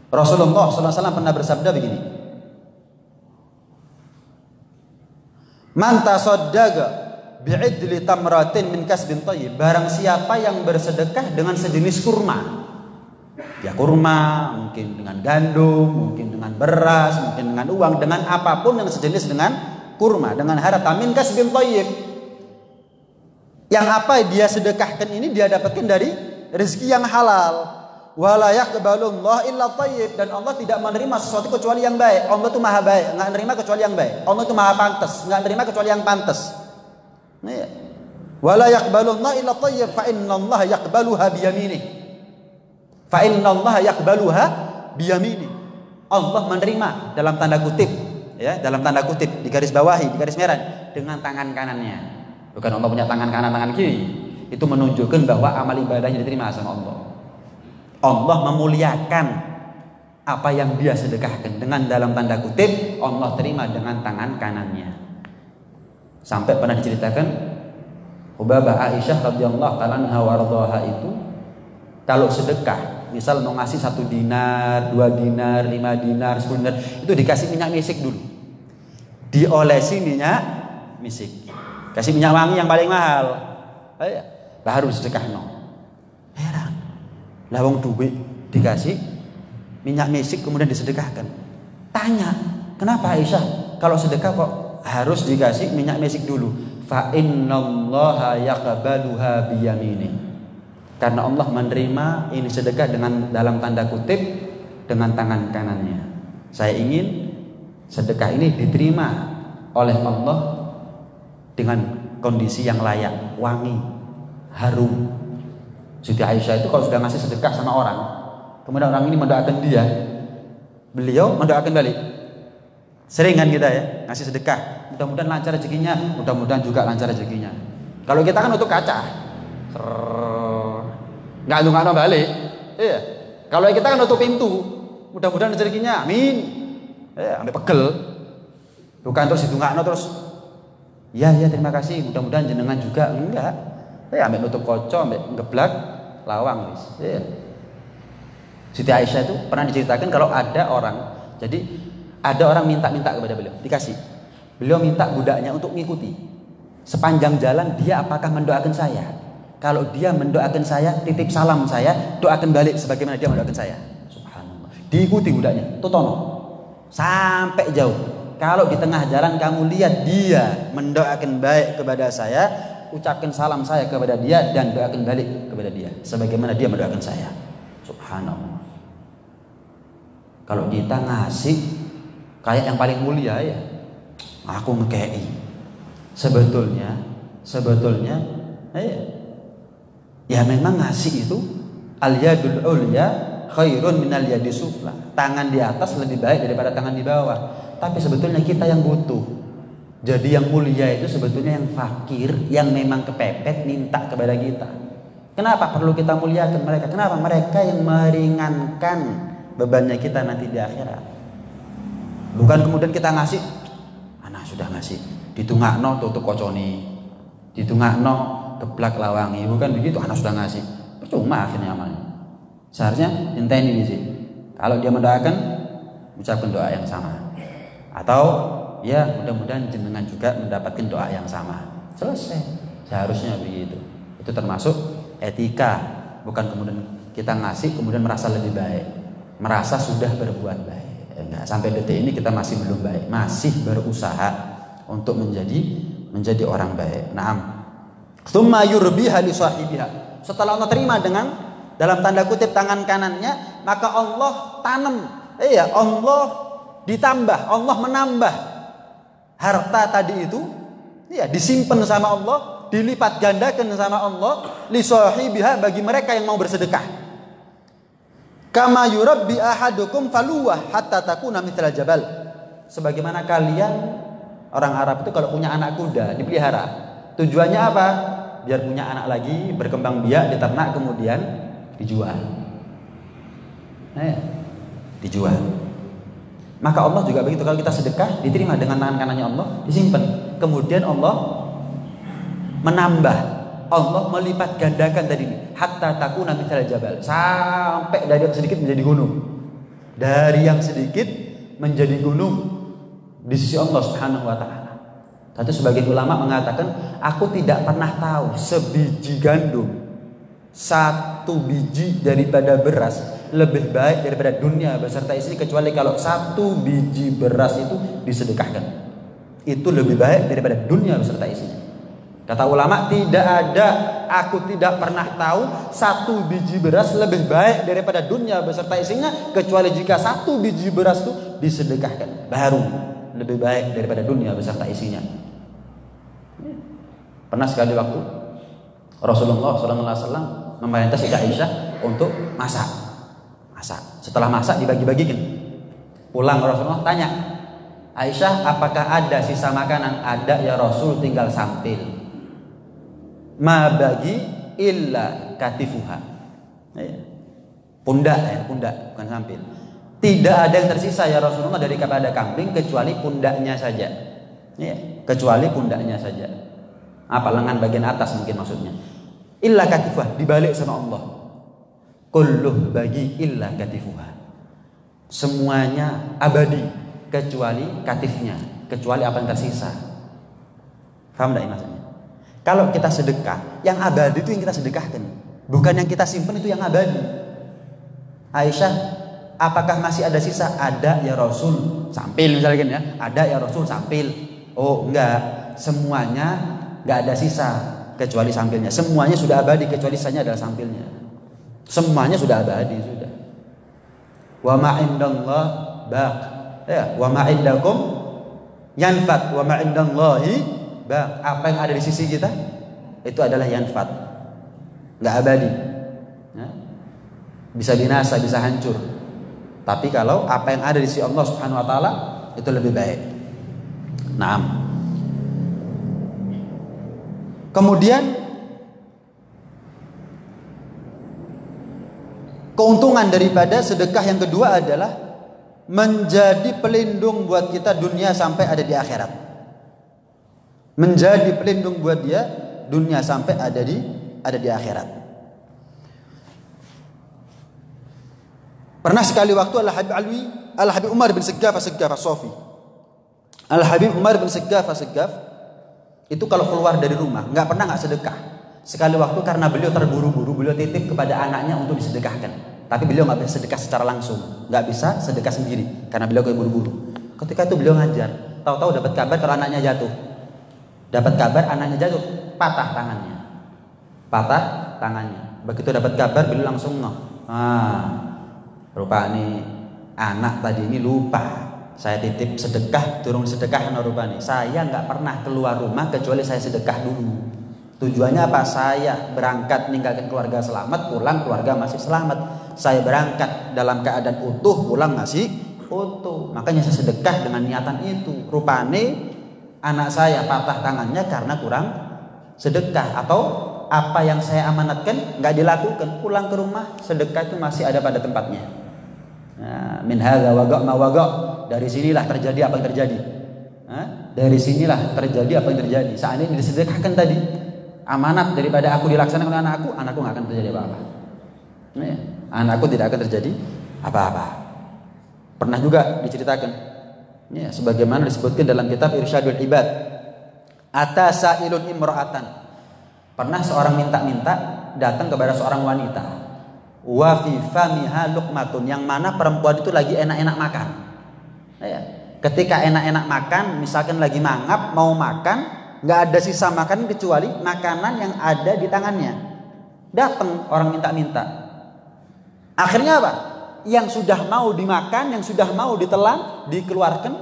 Rasulullah SAW pernah bersabda begini. Man tasaddaqa bi'idli tamratin min kasbin thayyib. Barang siapa yang bersedekah dengan sejenis kurma. Ya kurma, mungkin dengan gandum, mungkin dengan beras, mungkin dengan uang, dengan apapun yang sejenis dengan kurma, dengan harta min kasbin thayyib. Yang apa dia sedekahkan ini dia dapatkan dari rezeki yang halal. Wala yaqbalullah illa thayyib, dan Allah tidak menerima sesuatu kecuali yang baik. Allah itu maha baik, enggak menerima kecuali yang baik. Allah itu maha pantas, enggak menerima kecuali yang pantas. Wala yaqbalullah illa thayyib fa innallaha yaqbaluha biyaminih. Fa innallaha yaqbaluha biyaminih. Allah menerima dalam tanda kutip, ya, dalam tanda kutip, di garis bawahi, di garis merah, dengan tangan kanannya. Bukan Allah punya tangan kanan, tangan kiri. Itu menunjukkan bahwa amal ibadahnya diterima sama Allah. Allah memuliakan apa yang dia sedekahkan dengan dalam tanda kutip Allah terima dengan tangan kanannya. Sampai pernah diceritakan Hubabah Aisyah radhiyallahu ta'ala anha warḍaha itu kalau sedekah, misal mau ngasih 1 dinar, 2 dinar, 5 dinar, 10 dinar, itu dikasih minyak misik dulu. Diolesi minyak misik. Kasih minyak wangi yang paling mahal. Baru sedekah no. Heran. Lawang duit dikasih minyak mesik kemudian disedekahkan. Tanya, kenapa Aisyah kalau sedekah kok harus dikasih minyak mesik dulu? Fa innallaha yaqbaluha biyamini. Karena Allah menerima ini sedekah dengan dalam tanda kutip dengan tangan kanannya. Saya ingin sedekah ini diterima oleh Allah dengan kondisi yang layak, wangi, harum. Siti Aisyah itu kalau sudah ngasih sedekah sama orang, kemudian orang ini mendoakan dia, beliau mendoakan balik. Sering kan kita ya ngasih sedekah, mudah-mudahan lancar rezekinya, mudah-mudahan juga lancar rezekinya. Kalau kita kan untuk kaca, nggak nunggu balik. Iya. Kalau kita kan untuk pintu, mudah-mudahan rezekinya, amin. Sampai pegel. Bukan terus ditungakno terus. Ya terima kasih, mudah-mudahan jenengan juga, enggak. Ambil nutup koco, ambil ngeblak, lawang wis. Iya. Siti Aisyah itu pernah diceritakan kalau ada orang, jadi ada orang minta-minta kepada beliau, dikasih. Beliau minta budaknya untuk mengikuti. Sepanjang jalan dia apakah mendoakan saya? Kalau dia mendoakan saya, titip salam saya, doakan balik sebagaimana dia mendoakan saya. Subhanallah. Diikuti budaknya, tutono. Sampai jauh. Kalau di tengah jalan kamu lihat dia mendoakan baik kepada saya, ucapkan salam saya kepada dia dan doakan balik kepada dia sebagaimana dia mendoakan saya. Subhanallah. Kalau kita ngasih kayak yang paling mulia ya, aku ngekei. Sebetulnya ya memang ngasih itu al-yadul ulya khairun minal yadi sufla. Tangan di atas lebih baik daripada tangan di bawah. Tapi sebetulnya kita yang butuh. Jadi yang mulia itu sebetulnya yang fakir, yang memang kepepet minta kepada kita. Kenapa perlu kita muliakan mereka? Kenapa? Mereka yang meringankan bebannya kita nanti di akhirat. Bukan kemudian kita ngasih, anak sudah ngasih, ditungakno tutup koconi, ditungakno geblak lawangi, bukan begitu. Anak sudah ngasih, percuma akhirnya amalnya. Seharusnya inteni di sini. Kalau dia mendoakan, ucapkan doa yang sama. Atau ya mudah-mudahan jenengan juga mendapatkan doa yang sama. Selesai. Seharusnya begitu. Itu termasuk etika. Bukan kemudian kita ngasih kemudian merasa lebih baik, merasa sudah berbuat baik. Enggak, sampai detik ini kita masih belum baik, masih berusaha untuk menjadi orang baik. Naam. Tsumma yurbiha li sahibiha. Setelah Allah terima dengan dalam tanda kutip tangan kanannya, maka Allah tanam. Allah ditambah, Allah menambah harta tadi itu, disimpan sama Allah, dilipat gandakan sama Allah, li sahibiha bagi mereka yang mau bersedekah. Kama yurabbi ahadukum faluwah hatta takuna mithla jabal. Sebagaimana kalian orang Arab itu kalau punya anak kuda dipelihara. Tujuannya apa? Biar punya anak lagi, berkembang biak, diternak kemudian dijual. Dijual. Maka Allah juga begitu, kalau kita sedekah diterima dengan tangan kanannya Allah, disimpan. Kemudian Allah menambah, Allah melipat gandakan tadi ini, hatta takuna mithal jabal, sampai dari yang sedikit menjadi gunung. Dari yang sedikit menjadi gunung di sisi Allah Subhanahu wa taala. Satu sebagian ulama mengatakan, aku tidak pernah tahu sebiji gandum, satu biji daripada beras lebih baik daripada dunia beserta isi, kecuali kalau satu biji beras itu disedekahkan. Itu lebih baik daripada dunia beserta isinya. Kata ulama, tidak ada, aku tidak pernah tahu satu biji beras lebih baik daripada dunia beserta isinya, kecuali jika satu biji beras itu disedekahkan, baru lebih baik daripada dunia beserta isinya. Pernah sekali waktu Rasulullah SAW memerintah Siti Aisyah untuk masak. Setelah masak dibagi-bagikan. Pulang Rasulullah tanya, Aisyah, apakah ada sisa makanan? Ada ya Rasul, tinggal sampil. Ma bagi illa katifuha. Pundak bukan sampil. Tidak ada yang tersisa ya Rasulullah dari kepada kambing kecuali pundaknya saja. Kecuali pundaknya saja. Apa, lengan bagian atas mungkin maksudnya. Illa katifuha, dibalik sama Allah. Kulluh bagi illa katifuha. Semuanya abadi kecuali katifnya, kecuali apa yang tersisa. Paham enggak maksudnya? Kalau kita sedekah, yang abadi itu yang kita sedekahkan, bukan yang kita simpan itu yang abadi. Aisyah, apakah masih ada sisa? Ada ya Rasul, sampil misalnya kan ya. Ada ya Rasul, sampil. Oh enggak, semuanya enggak ada sisa kecuali sampilnya. Semuanya sudah abadi kecuali sisanya adalah sampilnya. Semuanya sudah abadi sudah. Wa ma indallah baq. Ya, wa ma indakum yanfat wa ma indallahi baq. Apa yang ada di sisi kita itu adalah yanfat. Enggak abadi. Ya. Bisa binasa, bisa hancur. Tapi kalau apa yang ada di sisi Allah Subhanahu wa taala itu lebih baik. Naam. Kemudian keuntungan daripada sedekah yang kedua adalah menjadi pelindung buat kita dunia sampai ada di akhirat. Menjadi pelindung buat dia dunia sampai ada di akhirat. Pernah sekali waktu Al-Habib Umar bin Saggaf As-Sofi. Al-Habib Umar bin Saggaf As-Sofi itu kalau keluar dari rumah nggak sedekah. Sekali waktu karena beliau terburu-buru, beliau titip kepada anaknya untuk disedekahkan. Tapi beliau nggak bisa sedekah secara langsung, nggak bisa sedekah sendiri karena beliau buru-buru. Ketika itu beliau ngajar, tahu-tahu dapat kabar kalau anaknya jatuh. Dapat kabar anaknya jatuh, patah tangannya. Begitu dapat kabar beliau langsung rupanya anak tadi ini lupa. Saya titip sedekah, turun sedekah rupanya. Saya nggak pernah keluar rumah kecuali saya sedekah dulu. Tujuannya apa? Saya berangkat meninggalkan keluarga selamat, pulang keluarga masih selamat. Saya berangkat dalam keadaan utuh, pulang masih utuh. Makanya saya sedekah dengan niatan itu. Rupanya anak saya patah tangannya karena kurang sedekah, atau apa yang saya amanatkan nggak dilakukan. Pulang ke rumah sedekah itu masih ada pada tempatnya. Nah, min hadza waqa' ma waqa'. Dari sinilah terjadi apa yang terjadi. Dari sinilah terjadi apa yang terjadi. Saat ini disedekahkan tadi, amanat daripada aku dilaksanakan oleh anakku nggak akan terjadi apa-apa. Anakku tidak akan terjadi apa-apa. Pernah juga diceritakan, ya, sebagaimana disebutkan dalam kitab Irsyadul Ibad. Ata sa'ilun imra'atan. Pernah seorang minta-minta datang kepada seorang wanita. Wa fi famiha luqmatun, yang mana perempuan itu lagi enak-enak makan. Ya. Ketika enak-enak makan, misalkan lagi mangap mau makan, nggak ada sisa makanan kecuali makanan yang ada di tangannya. Datang orang minta-minta. Akhirnya apa? Yang sudah mau dimakan, yang sudah mau ditelan, dikeluarkan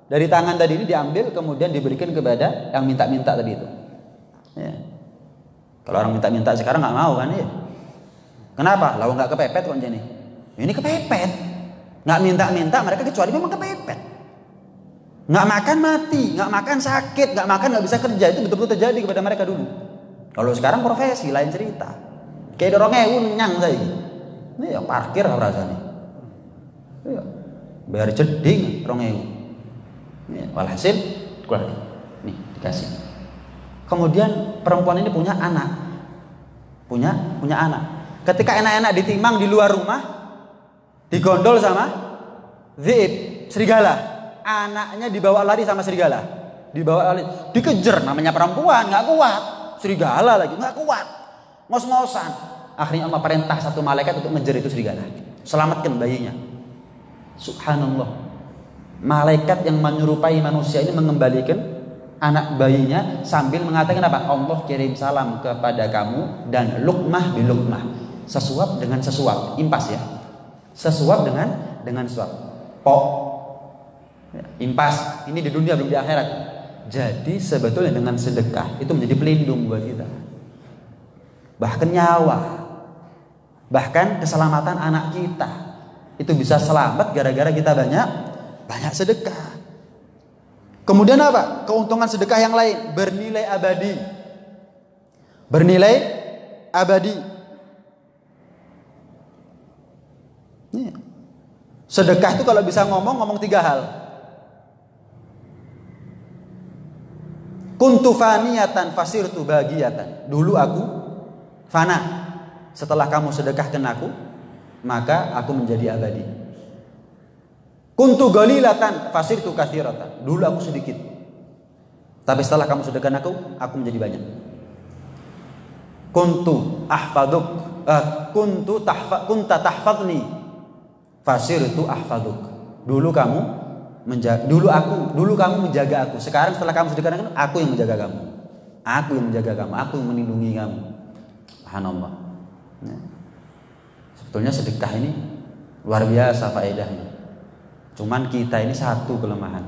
dari tangan tadi ini, diambil kemudian diberikan kepada yang minta-minta tadi itu. Ya. Kalau orang minta-minta sekarang nggak mau kan ya? Kenapa? Lalu nggak kepepet kok jadi. Ini kepepet. Nggak minta-minta mereka kecuali memang kepepet. Nggak makan mati, nggak makan sakit, nggak makan nggak bisa kerja. Itu betul-betul terjadi kepada mereka dulu. Kalau sekarang profesi lain cerita. Kayak dorongnya nyang saya. Ini ya parkir apa rasanya? Iya. Bayar jeding rongeu. Ini walhasil keluar. Nih dikasih. Kemudian perempuan ini punya anak. Punya anak. Ketika enak-enak ditimang di luar rumah, digondol sama dhi'ib, serigala. Anaknya dibawa lari sama serigala. Dibawa lari, dikejar, namanya perempuan, nggak kuat. Serigala lagi, nggak kuat. Ngos-ngosan. Akhirnya Allah perintah satu malaikat untuk ngejar itu serigala. Selamatkan bayinya. Subhanallah. Malaikat yang menyerupai manusia ini mengembalikan anak bayinya sambil mengatakan apa? Allah kirim salam kepada kamu dan luqmah bil luqmah. Sesuap dengan sesuap, impas ya. Sesuap dengan suap. Pok. Ya, impas. Ini di dunia belum di akhirat. Jadi sebetulnya dengan sedekah itu menjadi pelindung buat kita. Bahkan nyawa. Bahkan keselamatan anak kita itu bisa selamat gara-gara kita banyak sedekah. Kemudian apa? Keuntungan sedekah yang lain, bernilai abadi. Bernilai abadi. Ya. Sedekah itu kalau bisa ngomong 3 hal. Kuntu faniyatan fasirtu bagiyatan. Dulu aku fana. Setelah kamu sedekahkan aku, maka aku menjadi abadi. Kuntu galilatan fasirtu katsiratan. Dulu aku sedikit. Tapi setelah kamu sedekahkan aku menjadi banyak. Kuntu ahfaduk kunta tahfadni fasirtu ahfaduk. Dulu kamu menjaga aku. Sekarang setelah kamu sedekahkan, aku yang menjaga kamu. Aku yang menjaga kamu, aku yang melindungi kamu. Subhanallah. Ya. Sebetulnya sedekah ini luar biasa faedahnya. Cuman kita ini satu kelemahan.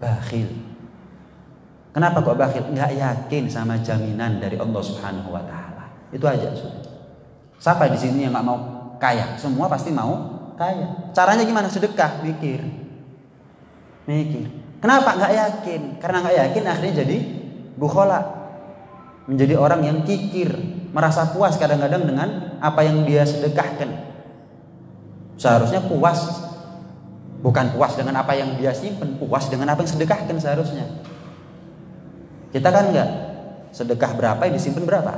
Bakhil. Kenapa kok bakhil? Nggak yakin sama jaminan dari Allah Subhanahu wa taala. Itu aja sudah. Siapa di sini yang nggak mau kaya? Semua pasti mau kaya. Caranya gimana? Sedekah, mikir. Kenapa nggak yakin? Karena nggak yakin akhirnya jadi bukhola. Menjadi orang yang kikir, merasa puas kadang-kadang dengan apa yang dia sedekahkan. Seharusnya puas, bukan puas dengan apa yang dia simpen, puas dengan apa yang sedekahkan seharusnya. Kita kan enggak, sedekah berapa yang disimpan berapa.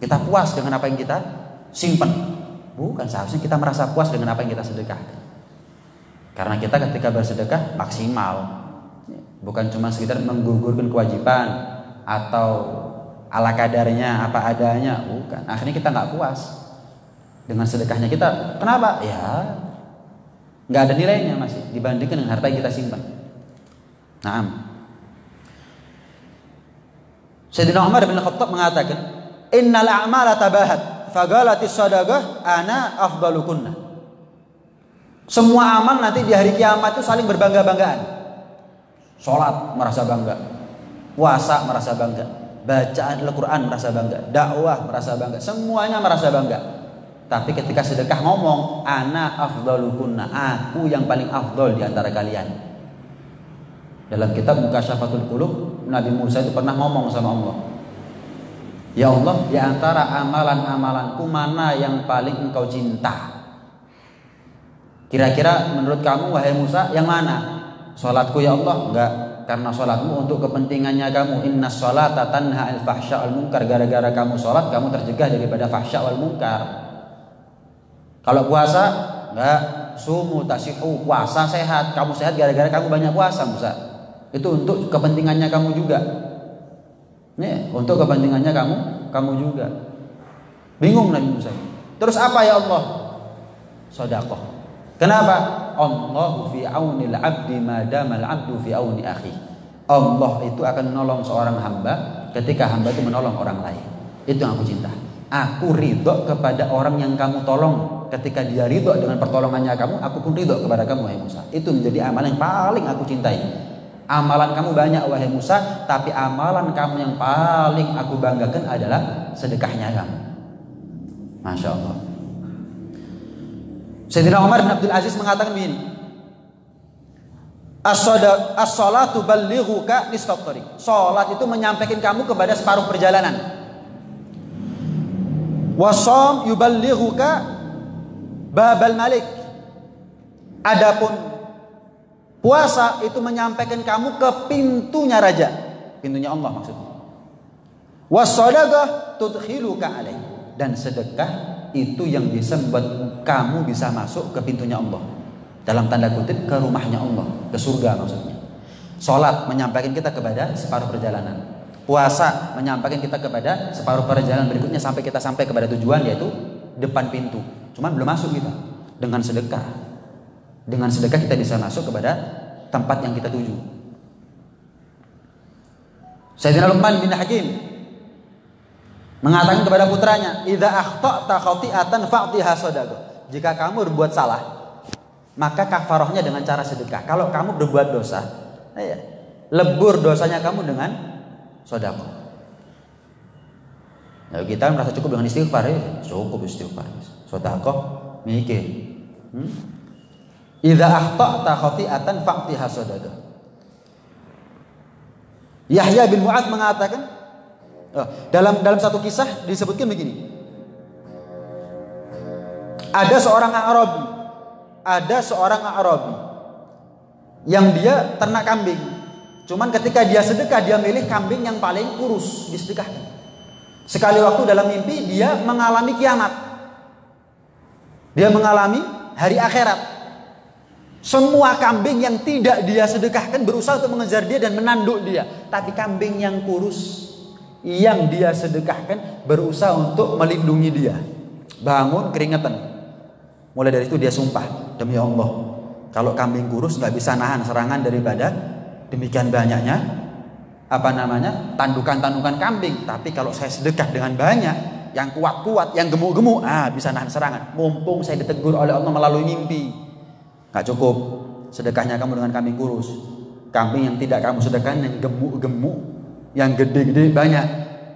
Kita puas dengan apa yang kita simpan. Bukan, seharusnya kita merasa puas dengan apa yang kita sedekahkan. Karena kita ketika bersedekah maksimal. Bukan cuma sekedar menggugurkan kewajiban atau ala kadarnya apa adanya, bukan. Akhirnya kita enggak puas dengan sedekahnya kita. Kenapa? Ya enggak ada nilainya masih dibandingkan dengan harta yang kita simpan. Naam. Sayyidina Umar bin Khattab mengatakan, "Innal a'mala tabahat, fagalatis sadaqah ana afdalukunna." Semua amal nanti di hari kiamat itu saling berbangga-banggaan. Salat merasa bangga, puasa merasa bangga, bacaan Al-Qur'an merasa bangga, dakwah merasa bangga, semuanya merasa bangga. Tapi ketika sedekah ngomong, "Ana afdalukunna," aku yang paling afdal di antara kalian. Dalam kitab Mukasyafatul Qulub, Nabi Musa itu pernah ngomong sama Allah, "Ya Allah, di antara amalan-amalanku mana yang paling engkau cinta?" Kira-kira menurut kamu wahai Musa yang mana? Salatku ya Allah? Enggak, karena salatmu untuk kepentingannya kamu. Innas sholata tanha 'anil fahsya wal munkar. Gara-gara kamu salat, kamu tercegah daripada fahsya wal munkar. Kalau puasa, enggak, sumu tasihu, puasa sehat. Kamu sehat gara-gara kamu banyak puasa, Musa. Itu untuk kepentingannya kamu juga. Nih, untuk kepentingannya kamu juga. Bingung Nabi Musa. Terus apa ya Allah? Sedekah. Kenapa? Allahu fi aunil 'abdi ma damal 'abdu fi auni akhi. Allah itu akan menolong seorang hamba ketika hamba itu menolong orang lain. Itu yang aku cinta. Aku ridho kepada orang yang kamu tolong. Ketika dia ridho dengan pertolongannya kamu, aku pun ridho kepada kamu wahai Musa. Itu menjadi amalan yang paling aku cintai. Amalan kamu banyak wahai Musa, tapi amalan kamu yang paling aku banggakan adalah sedekahnya kamu. Masya Allah. Sayyidina Umar bin Abdul Aziz mengatakan begini, as-salatu ballighuka nisfat thariq. Salat itu menyampaikan kamu kepada separuh perjalanan. Wasam yuballighuka babal malik. Adapun puasa itu menyampaikan kamu ke pintunya raja, pintunya Allah maksudnya. Was-sadaqah tudkhiluka alaih. Dan sedekah itu yang bisa membuat kamu bisa masuk ke pintunya Allah. Dalam tanda kutip ke rumahnya Allah, ke surga maksudnya. Salat menyampaikan kita kepada separuh perjalanan. Puasa menyampaikan kita kepada separuh perjalanan berikutnya sampai kita sampai kepada tujuan, yaitu depan pintu. Cuman belum masuk kita. Dengan sedekah kita bisa masuk kepada tempat yang kita tuju. Sayyidina Luqman bin Hakim mengatakan kepada putranya, "Idza akhta'ta khati'atan fa'tiha shadaqah." Jika kamu berbuat salah, maka kafarahnya dengan cara sedekah. Kalau kamu berbuat dosa, lebur dosanya kamu dengan sedekah. Ya, kita merasa cukup dengan istighfar, ya. Cukup istighfar. Sedekah mikir. Idza akhta'ta khati'atan fa'tiha shadaqah. Yahya bin Mu'adz mengatakan, dalam satu kisah disebutkan begini. Ada seorang Arabi yang dia ternak kambing. Cuman ketika dia sedekah, dia milih kambing yang paling kurus disedekahkan. Sekali waktu dalam mimpi dia mengalami kiamat. Dia mengalami hari akhirat. Semua kambing yang tidak dia sedekahkan berusaha untuk mengejar dia dan menanduk dia. Tapi kambing yang kurus, yang dia sedekahkan berusaha untuk melindungi dia. Bangun keringetan. Mulai dari itu dia sumpah, demi Allah, kalau kambing kurus nggak bisa nahan serangan daripada demikian banyaknya tandukan-tandukan kambing. Tapi kalau saya sedekah dengan banyak, yang kuat-kuat, yang gemuk-gemuk, bisa nahan serangan. Mumpung saya ditegur oleh Allah melalui mimpi. Nggak cukup sedekahnya kamu dengan kambing kurus. Kambing yang tidak kamu sedekahkan yang gemuk-gemuk, yang gede-gede banyak.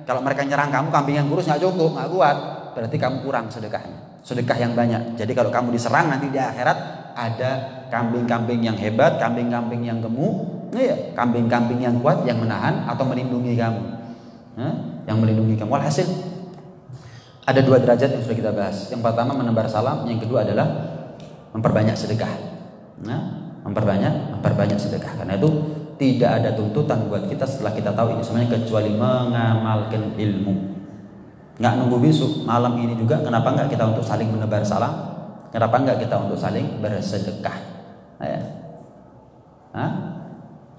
Kalau mereka nyerang kamu, kambing yang kurus nggak cukup, nggak kuat. Berarti kamu kurang sedekahnya. Sedekah yang banyak. Jadi kalau kamu diserang nanti di akhirat ada kambing-kambing yang hebat, kambing-kambing yang gemuk, kambing-kambing yang kuat yang menahan atau melindungi kamu. Yang melindungi kamu. Walhasil ada 2 derajat yang sudah kita bahas. Yang pertama menebar salam, yang kedua adalah memperbanyak sedekah. Memperbanyak sedekah. Karena itu tidak ada tuntutan buat kita setelah kita tahu ini semuanya kecuali mengamalkan ilmu. Nggak nunggu besok, malam ini juga kenapa nggak kita untuk saling menebar salam? Kenapa nggak kita untuk saling bersedekah?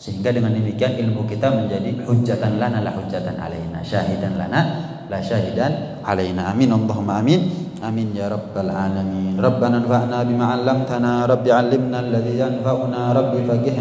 Sehingga dengan demikian ilmu kita menjadi hujjatan lana la hujjatan alaina, syahidan lana la syahidan alaina. Amin Allahumma amin. Amin ya rabbal alamin. Rabbana anfa'na bima 'allamtana, rabbi 'allimna alladhi yanfa'una, rabbi faqihna